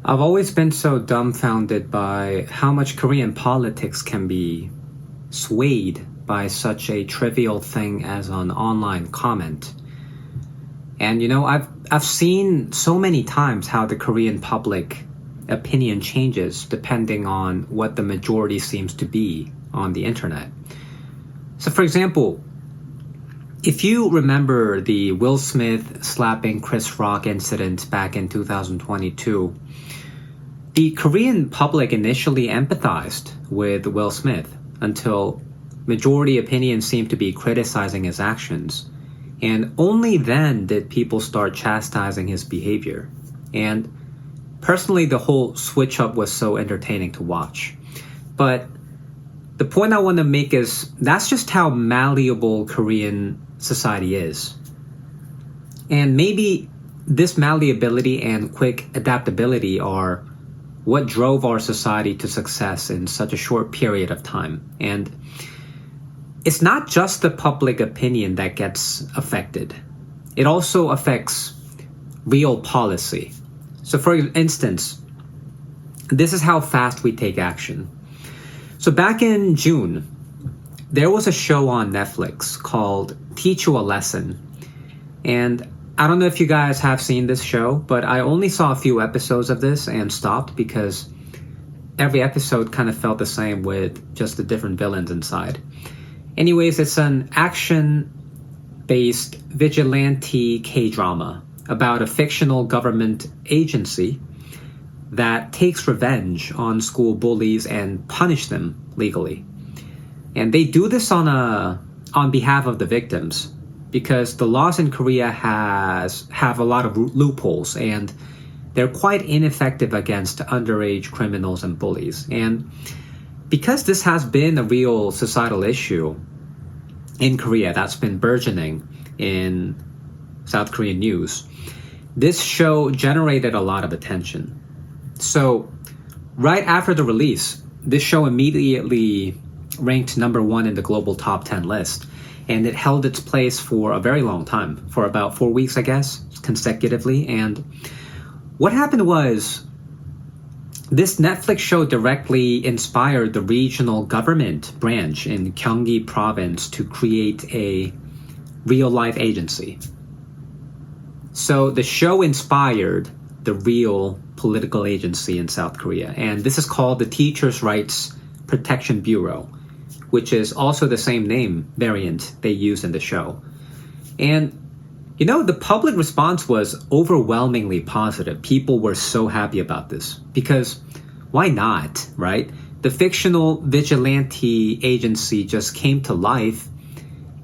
I've always been so dumbfounded by how much Korean politics can be swayed by such a trivial thing as an online comment. And I've seen so many times how the Korean public opinion changes depending on what the majority seems to be on the internet. So for example, if you remember the Will Smith slapping Chris Rock incident back in 2022, the Korean public initially empathized with Will Smith until majority opinion seemed to be criticizing his actions. And only then did people start chastising his behavior. And personally, the whole switch up was so entertaining to watch. But the point I want to make is that's just how malleable Korean society is. And maybe this malleability and quick adaptability are what drove our society to success in such a short period of time. And it's not just the public opinion that gets affected. It also affects real policy. So for instance, this is how fast we take action. So back in June, there was a show on Netflix called Teach You a Lesson. And I don't know if you guys have seen this show, but I only saw a few episodes of this and stopped because every episode kind of felt the same with just the different villains inside. Anyways, it's an action-based vigilante K-drama about a fictional government agency that takes revenge on school bullies and punish them legally. And they do this on behalf of the victims because the laws in Korea have a lot of loopholes and they're quite ineffective against underage criminals and bullies. And because this has been a real societal issue in Korea that's been burgeoning in South Korean news, this show generated a lot of attention. So right after the release, this show immediately ranked number 1 in the global top 10 list. And it held its place for a very long time, for about 4 weeks, I guess, consecutively. And what happened was this Netflix show directly inspired the regional government branch in Gyeonggi province to create a real-life agency. So the show inspired the real political agency in South Korea. And this is called the Teachers' Rights Protection Bureau, which is also the same name variant they use in the show. And the public response was overwhelmingly positive. People were so happy about this because why not, right? The fictional vigilante agency just came to life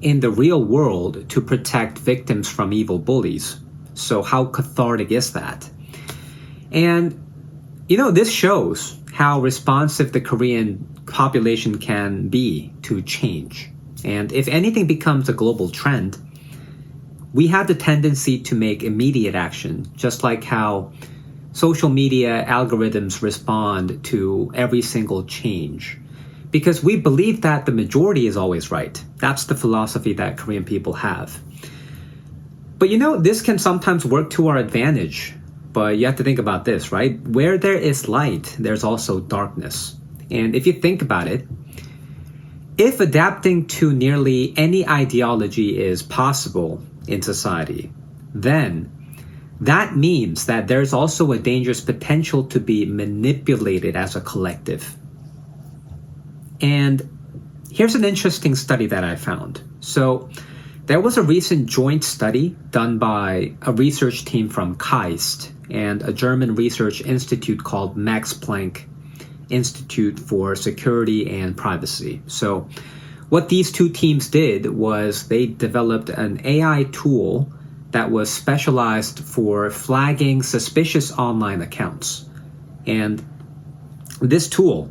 in the real world to protect victims from evil bullies. So how cathartic is that? And, this shows how responsive the Korean population can be to change. And if anything becomes a global trend, we have the tendency to make immediate action, just like how social media algorithms respond to every single change. Because we believe that the majority is always right. That's the philosophy that Korean people have. But this can sometimes work to our advantage. But you have to think about this, right? Where there is light, there's also darkness. And if you think about it, if adapting to nearly any ideology is possible in society, then that means that there's also a dangerous potential to be manipulated as a collective. And here's an interesting study that I found. So there was a recent joint study done by a research team from KAIST and a German research institute called Max Planck Institute for Security and Privacy. So what these two teams did was they developed an AI tool that was specialized for flagging suspicious online accounts. And this tool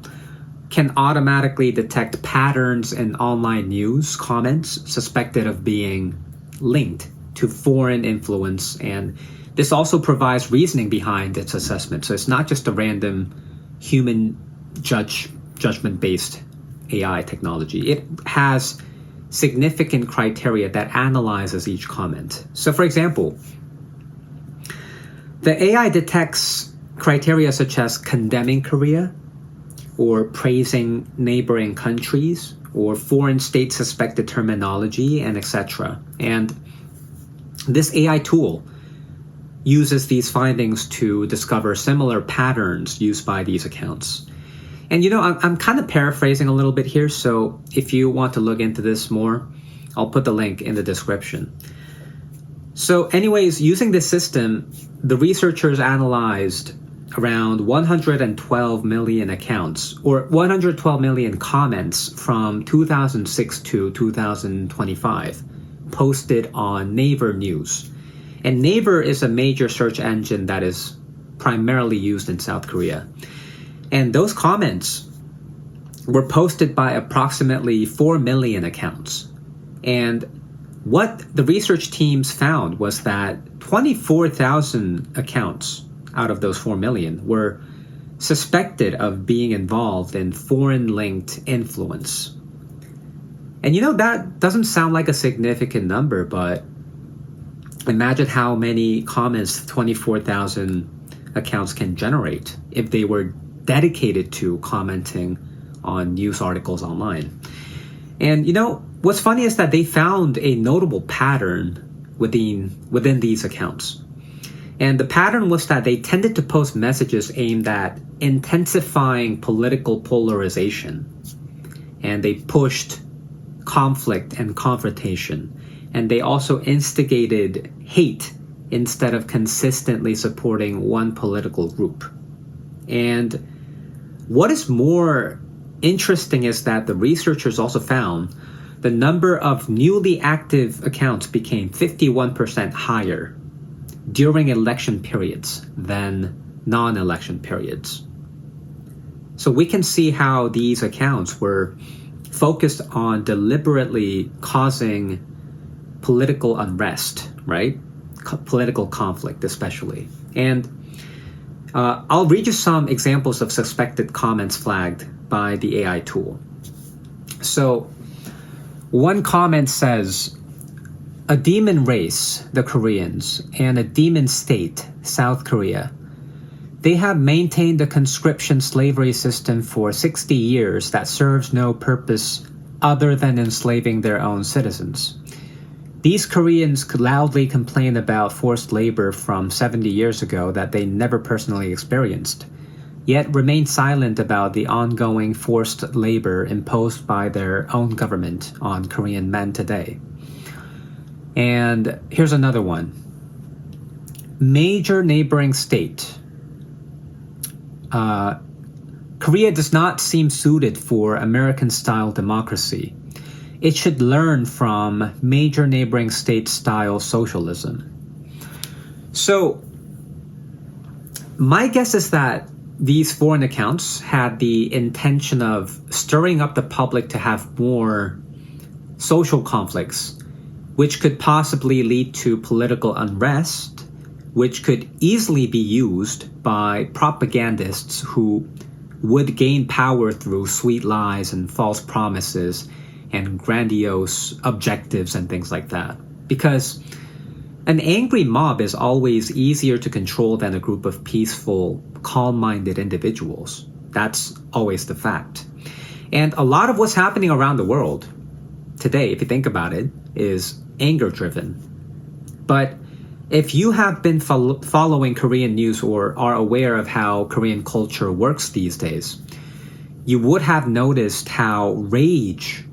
can automatically detect patterns in online news comments suspected of being linked to foreign influence, and this also provides reasoning behind its assessment. So it's not just a random human judgment-based AI technology. It has significant criteria that analyzes each comment. So for example, the AI detects criteria such as condemning Korea or praising neighboring countries or foreign state suspected terminology, and etc. And this AI tool uses these findings to discover similar patterns used by these accounts. And I'm kind of paraphrasing a little bit here, so if you want to look into this more, I'll put the link in the description. So anyways, using this system, the researchers analyzed around 112 million accounts, or 112 million comments from 2006 to 2025, posted on Naver News. And Naver is a major search engine that is primarily used in South Korea. And those comments were posted by approximately 4 million accounts. And what the research teams found was that 24,000 accounts out of those 4 million were suspected of being involved in foreign-linked influence. And that doesn't sound like a significant number, but imagine how many comments 24,000 accounts can generate if they were dedicated to commenting on news articles online. And what's funny is that they found a notable pattern within these accounts. And the pattern was that they tended to post messages aimed at intensifying political polarization. And they pushed conflict and confrontation. And they also instigated hate instead of consistently supporting one political group. And what is more interesting is that the researchers also found the number of newly active accounts became 51% higher during election periods than non-election periods. So we can see how these accounts were focused on deliberately causing political unrest, right? Political conflict especially. And I'll read you some examples of suspected comments flagged by the AI tool. So one comment says, "A demon race, the Koreans, and a demon state, South Korea. They have maintained a conscription slavery system for 60 years that serves no purpose other than enslaving their own citizens. These Koreans could loudly complain about forced labor from 70 years ago that they never personally experienced, yet remain silent about the ongoing forced labor imposed by their own government on Korean men today." And here's another one. "Major neighboring state. Korea does not seem suited for American-style democracy. It should learn from major neighboring state-style socialism." So my guess is that these foreign accounts had the intention of stirring up the public to have more social conflicts, which could possibly lead to political unrest, which could easily be used by propagandists who would gain power through sweet lies and false promises and grandiose objectives and things like that. Because an angry mob is always easier to control than a group of peaceful, calm-minded individuals. That's always the fact. And a lot of what's happening around the world today, if you think about it, is anger-driven. But if you have been following Korean news or are aware of how Korean culture works these days, you would have noticed how rage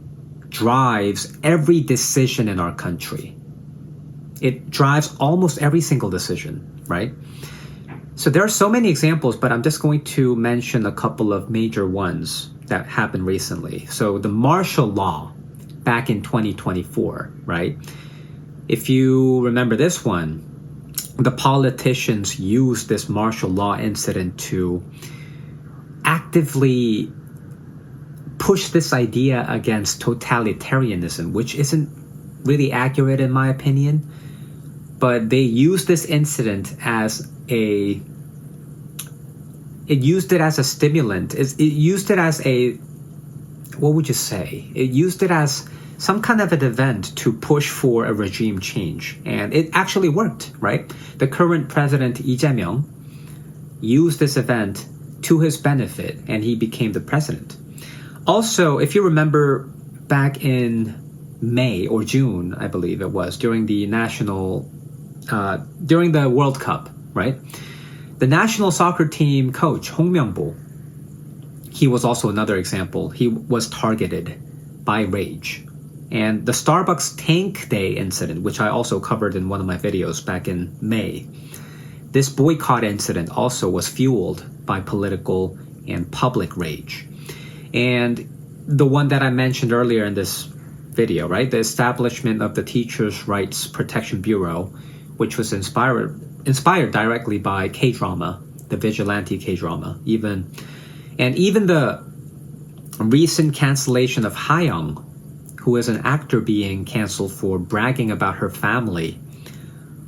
drives every decision in our country. It drives almost every single decision, right? So there are so many examples, but I'm just going to mention a couple of major ones that happened recently. So the martial law back in 2024, right? If you remember this one, the politicians used this martial law incident to actively push this idea against totalitarianism, which isn't really accurate in my opinion. But they used this incident as it used it as a stimulant. It used it as what would you say? It used it as some kind of an event to push for a regime change. And it actually worked, right? The current president, Lee Jae-myung, used this event to his benefit, and he became the president. Also, if you remember back in May or June, I believe it was, during the World Cup, right? The national soccer team coach, Hong Myung-bo, he was also another example. He was targeted by rage. And the Starbucks Tank Day incident, which I also covered in one of my videos back in May, this boycott incident also was fueled by political and public rage. And the one that I mentioned earlier in this video, right? The establishment of the Teachers' Rights Protection Bureau, which was inspired directly by K-drama, the vigilante K-drama, even the recent cancellation of Hayoung, who is an actor being canceled for bragging about her family,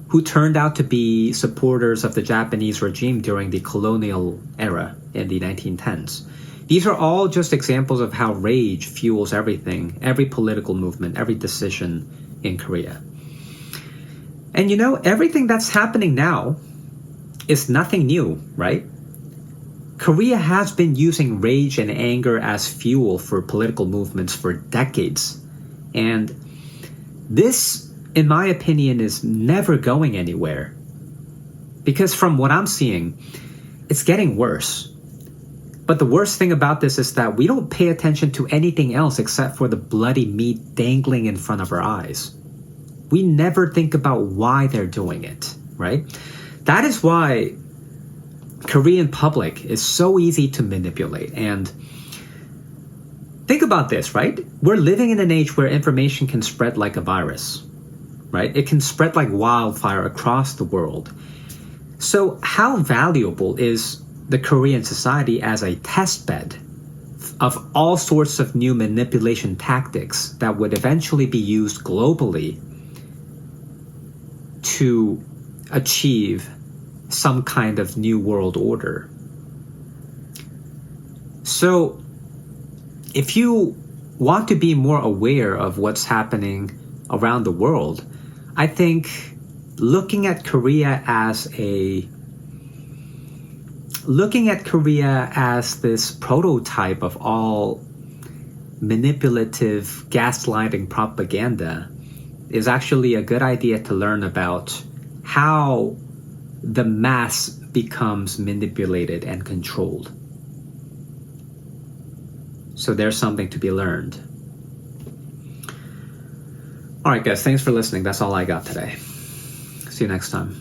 who turned out to be supporters of the Japanese regime during the colonial era in the 1910s. These are all just examples of how rage fuels everything, every political movement, every decision in Korea. And everything that's happening now is nothing new, right? Korea has been using rage and anger as fuel for political movements for decades. And this, in my opinion, is never going anywhere. Because from what I'm seeing, it's getting worse. But the worst thing about this is that we don't pay attention to anything else except for the bloody meat dangling in front of our eyes. We never think about why they're doing it, right? That is why Korean public is so easy to manipulate. And think about this, right? We're living in an age where information can spread like a virus, right? It can spread like wildfire across the world. So how valuable is the Korean society as a test bed of all sorts of new manipulation tactics that would eventually be used globally to achieve some kind of new world order? So if you want to be more aware of what's happening around the world, I think looking at Korea as this prototype of all manipulative gaslighting propaganda is actually a good idea to learn about how the mass becomes manipulated and controlled. So there's something to be learned. All right, guys, thanks for listening. That's all I got today. See you next time.